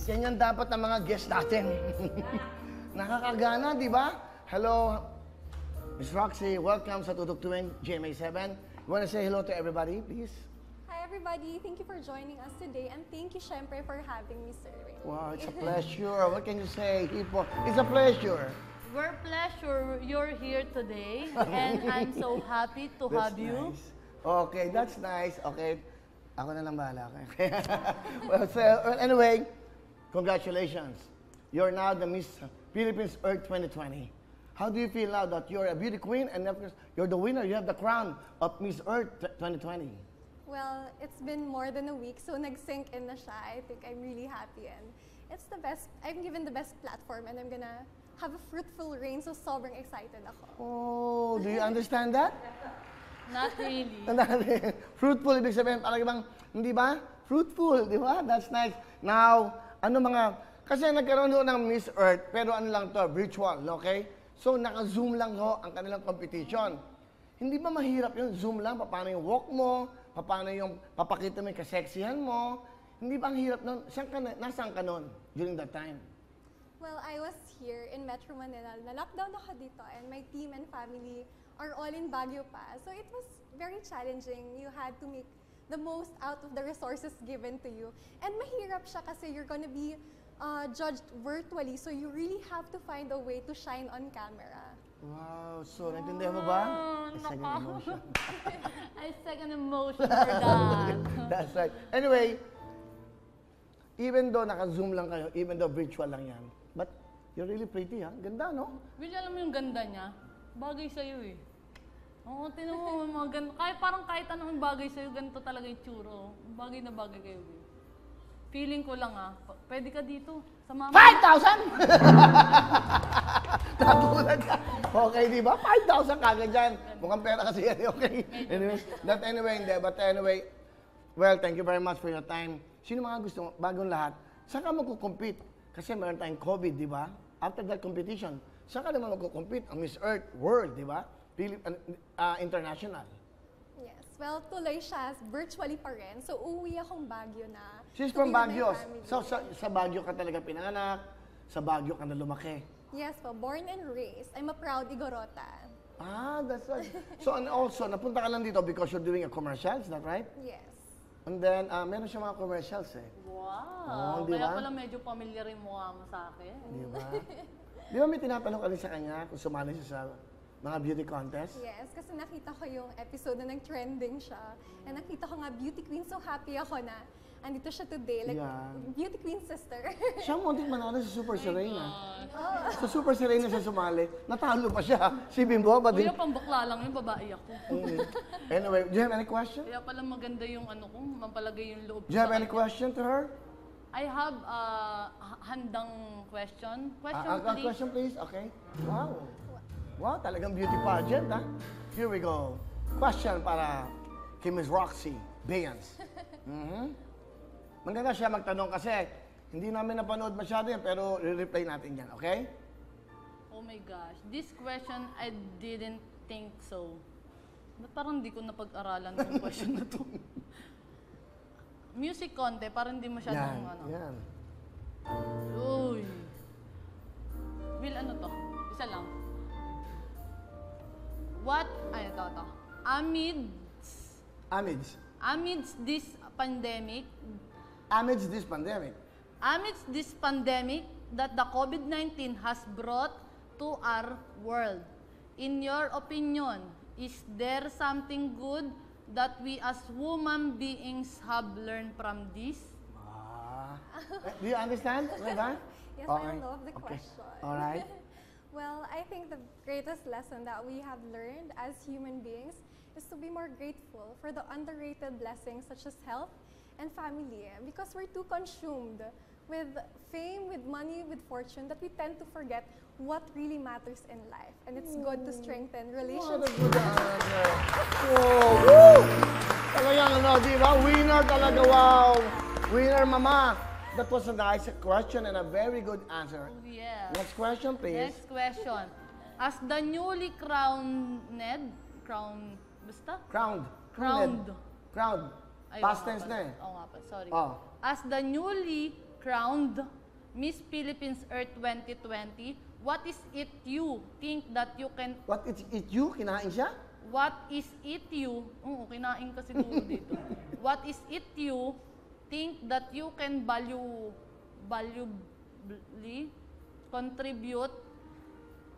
Ganyan dapat ang mga guests natin. Nakakagana, di ba? Hello, Miss Roxy. Welcome sa Tutok Tuwing GMA7. You want to say hello to everybody, please? Hi everybody, thank you for joining us today and thank you syempre for having me, Sir Ray. Wow, it's a pleasure. What can you say, Hipo? It's a pleasure. We're pleasure you're here today and I'm so happy to have you. Nice. Okay, that's nice. Okay, ako na lang bahala. Okay. Well, so, anyway, congratulations. You're now the Miss Philippines Earth 2020. How do you feel now that you're a beauty queen and you're the winner? You have the crown of Miss Earth 2020. Well, it's been more than a week, so nag-sync in na siya. I think I'm really happy and it's the best, I'm given the best platform and I'm gonna have a fruitful reign, so sobrang excited ako. Oh, do you understand that? Not really. Fruitful, ibig sabihin, talaga bang, hindi ba? Fruitful, di ba? That's nice. Now, ano mga, kasi nagkaroon doon ng Miss Earth, pero ano lang to, virtual, okay? So, naka-zoom lang ho ang kanilang competition. Hindi ba mahirap yun? Zoom lang, paano yung walk mo, paano yung papakita mo yung kaseksihan mo. Hindi ba ang hirap nun? Nasaan ka nun during that time? Well, I was here in Metro Manila. Na-lockdown ako dito and my team and family are all in Baguio pa. So it was very challenging. You had to make the most out of the resources given to you. And mahirap siya kasi you're gonna be judged virtually, so you really have to find a way to shine on camera. Wow, so naintindihan mo ba? Oh, Second emotion. I second emotion for that. That's right. Anyway, even though naka-zoom lang kayo, even though virtual lang yan, but you're really pretty, ha? Ganda, no? Will, alam mo yung ganda niya? Bagay sa'yo eh. Oo, tinan mo mga ganda. Kahit anong bagay sa'yo, ganito talaga yung tsuro. Bagay na bagay kayo, Will. Feeling ko lang pwede ka dito sa mama. 5,000! Nagulat ka. Okay, di ba? 5,000 kagad dyan. Mukhang pera kasi yan, okay? Anyway, but anyway, well, thank you very much for your time. Sino mga gusto mo, bagong lahat, saan ka magkukompete? Kasi meron tayong COVID, di ba? After that competition, saan ka naman magkukompete? Ang Miss Earth World, di ba? International. Yes, well, tuloy siya virtually pa rin. So, uwi akong Baguio na. She's from Baguio. So, sa Baguio ka talaga pinanganak, sa Baguio ka na lumaki. Yes po, born and raised. I'm a proud Igorota. Ah, that's right. So, and also, napunta ka lang dito because you're doing a commercial, is that right? Yes. And then, meron siya mga commercials eh. Wow. di Kaya ba? pala medyo familiar yung mukha mo sa akin. Di ba? Di ba may tinatanong ka rin sa kanya kung sumali siya sa mga beauty contest? Yes, kasi nakita ko yung episode na nag-trending siya. And nakita ko nga beauty queen, so happy ako na andito siya today. Like, Yeah. beauty queen sister. Siya muntik manalo sa Super Serena. God. Sa Super Serena siya sumali. Natalo pa siya. Si Bimbo ba din? Kuya, pang bakla lang yung babae ako. Anyway, do you have any question? Kaya pala maganda yung ano ko, mapalagay yung loob Do you have sa any kanya. question to her? I have handang question. Question, A please. question please. Okay. Wow. Wow, talagang beauty pageant, ha? Here we go. Question para kay Miss Roxy Bayans. Maganda siya magtanong kasi hindi namin napanood masyado yan, pero re-reply natin yan, okay? Oh my gosh. This question, I didn't think so. Ba't parang hindi ko napag-aralan yung question na to? Music konti, parang hindi masyadong ano. Yan. Uy. Will, ano to? Isa lang. Ito. Amidst this pandemic, that the COVID-19 has brought to our world, in your opinion, is there something good that we as human beings have learned from this? Do you understand? Diba? Yes, I love the question. All right. Well, I think the greatest lesson that we have learned as human beings is to be more grateful for the underrated blessings such as health and family, because we're too consumed with fame, with money, with fortune that we tend to forget what really matters in life. And it's good to strengthen What a relationships. good answer. Oh, woo! Talagang ano, di ba? Winner talaga, wow! Winner, mama! That was a nice question and a very good answer. Oh, yeah. Next question, please. Next question. As the newly crowned, basta? Crowned. Crowned. Ay, Past oo nga tense pala. na eh. Oo nga pa, sorry. Oh. As the newly crowned Miss Philippines Earth 2020, what is it you think that you can What is it you? Kinain siya? What is it you? Oo, kinain ka siguro dito. What is it you think that you can valuably contribute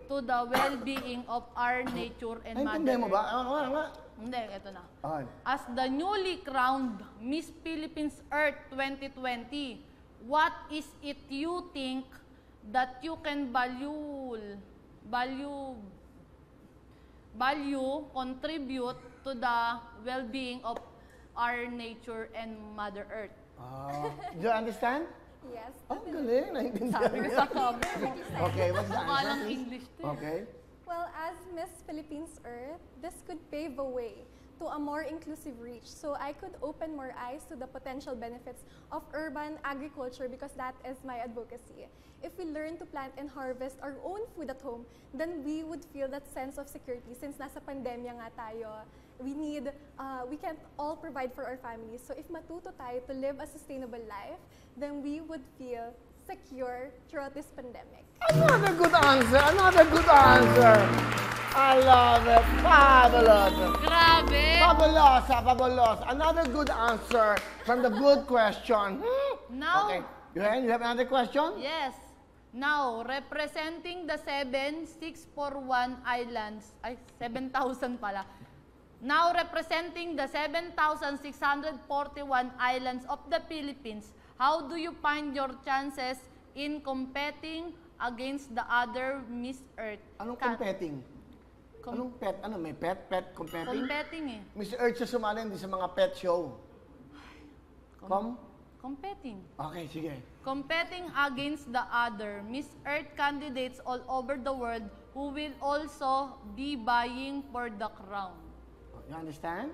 to the well-being of our nature and Mother Naintindihan mo ba? Earth? Hindi, ito na. Ah. As the newly crowned Miss Philippines Earth 2020, what is it you think that you can contribute to the well-being of our nature and Mother Earth? Do you understand? Yes. Oh, galing. Naintindihan Sabi ko niya. sa cover. Okay, what's the Mukha answer, lang please? English to. Okay. Well, as Miss Philippines Earth, this could pave a way to a more inclusive reach. So I could open more eyes to the potential benefits of urban agriculture because that is my advocacy. If we learn to plant and harvest our own food at home, then we would feel that sense of security since nasa pandemya nga tayo. We can't all provide for our families. So if matuto tayo to live a sustainable life, then we would feel secure throughout this pandemic. Another good answer. Another good answer. I love it. Fabulous. Grabe! Fabulous. Fabulous. Another good answer from the good question. Now, Okay. You have another question? yes. Now, representing the 7,641 islands, ay, 7,000 pala. Now, representing the 7,641 islands of the Philippines, how do you find your chances in competing against the other Miss Earth? Anong competing? Anong pet? Ano, may pet? Pet competing? Competing eh. Mr. Earth siya sumali, hindi sa mga pet show. Competing. Okay, sige. Competing against the other Miss Earth candidates all over the world who will also be vying for the crown. You understand?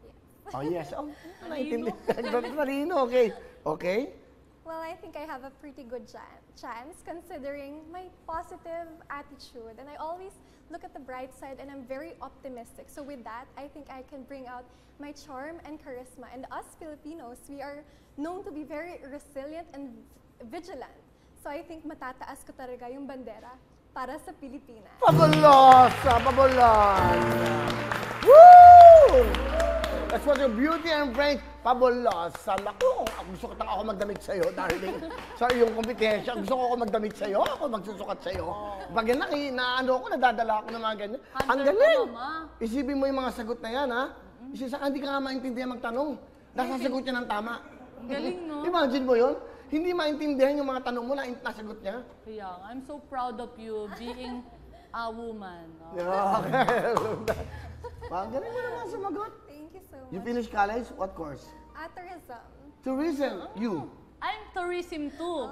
Yes. Oh, yes. Oh, naiintindihan. Marino, okay. Okay? Well, I think I have a pretty good chance considering my positive attitude. And I always look at the bright side and I'm very optimistic. So with that, I think I can bring out my charm and charisma. And us Filipinos, we are known to be very resilient and vigilant. So I think matataas ko talaga yung bandera para sa Pilipinas. Fabulosa! Fabulosa! Woo! That's what your beauty and brain. Fabulosa. Naku, gusto ko ako magdamit sa'yo, darling. Sa iyong kompetensya, gusto ko ako magdamit sa'yo, ako magsusukat sa'yo. Pag yan, naano ako, nadadala ako ng mga ganyan. Ang Hunter galing! ka, Mama. Isipin mo yung mga sagot na yan, ha? Isisaka, hindi ka nga maintindihan magtanong. Nasasagot niya ng tama. Ang galing, no? Imagine mo yun? Hindi maintindihan yung mga tanong mo na nasagot niya. Kaya, I'm so proud of you being a woman. No? Okay. Ang galing mo naman sumagot. Thank you so You much. finished college? What course? Tourism. Tourism. You. I'm tourism too.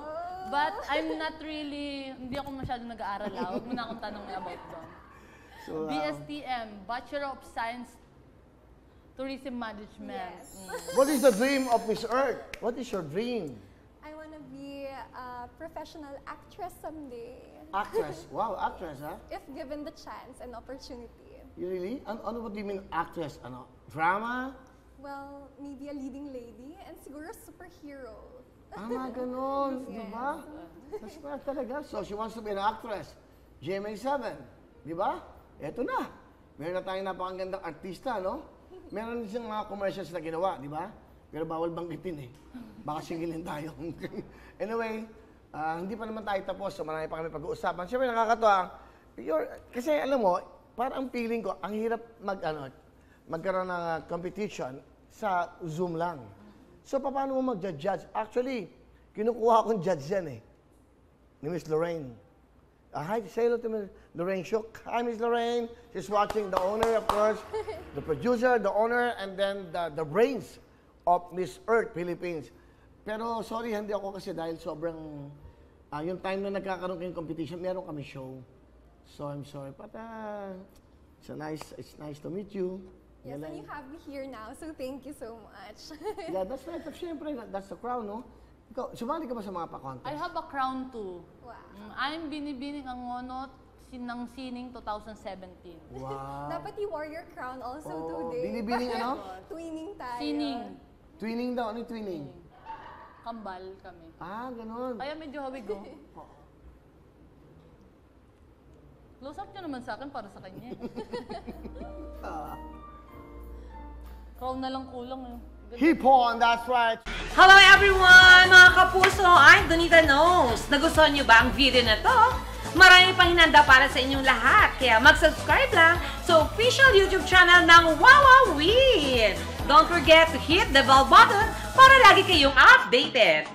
But I'm not really, hindi ako masyadong nag-aaral. Huwag mo na akong tanongin about doon. So, BSTM, Bachelor of Science, Tourism Management. Yes. what is the dream of Miss Earth? What is your dream? I want to be a professional actress someday. Actress. Wow, actress, ha? If given the chance and opportunity. You really? Ano what do you mean actress? Ano? Drama? Well, maybe a leading lady and siguro superhero. Mga ganon. Yes. Diba? That's not talaga. So, she wants to be an actress. GMA7. Diba? Eto na. Meron na tayong napakagandang artista, no? Meron din siyang mga commercials na ginawa, di ba? Pero bawal banggitin eh. Baka singilin tayo. Anyway, hindi pa naman tayo tapos, so marami pa kami pag-uusapan. Siyempre nakakatuwa. Kasi alam mo, parang feeling ko, ang hirap magkaroon ng competition sa Zoom lang. So, paano mo mag-judge? Actually, kinukuha akong judge yan eh. Ni Miss Lorraine. Hi, say hello to Miss Lorraine Shook. Hi, Miss Lorraine. She's watching the owner, of course, the producer, the owner, and then the brains of Miss Earth Philippines. Pero sorry, hindi ako kasi dahil sobrang, yung time na nagkakaroon kayong competition, meron kami show. So, I'm sorry. But it's nice to meet you. Yes, and you have me here now, so thank you so much. Yeah, that's right. Siyempre, that's the crown, no? Ikaw, sumali ka ba sa mga pa-contest? I have a crown too. Wow. I'm binibining ang ngonot ng Sining 2017. Wow. Dapat you wore your crown also Oh, today. binibining ano? Twinning tayo. Sining. Twinning daw. Ano yung twinning? Kambal kami. Ah, ganun. Kaya medyo hawig oh. Close up nyo naman sa akin para sa kanya. Crown na lang kulang eh. Hipon, that's right. Hello everyone! Mga kapuso, I'm Donita Knows. Nagustuhan niyo ba ang video na to? Marami pang hinanda para sa inyong lahat. Kaya mag-subscribe lang sa official YouTube channel ng Wowowin. Don't forget to hit the bell button para lagi kayong updated.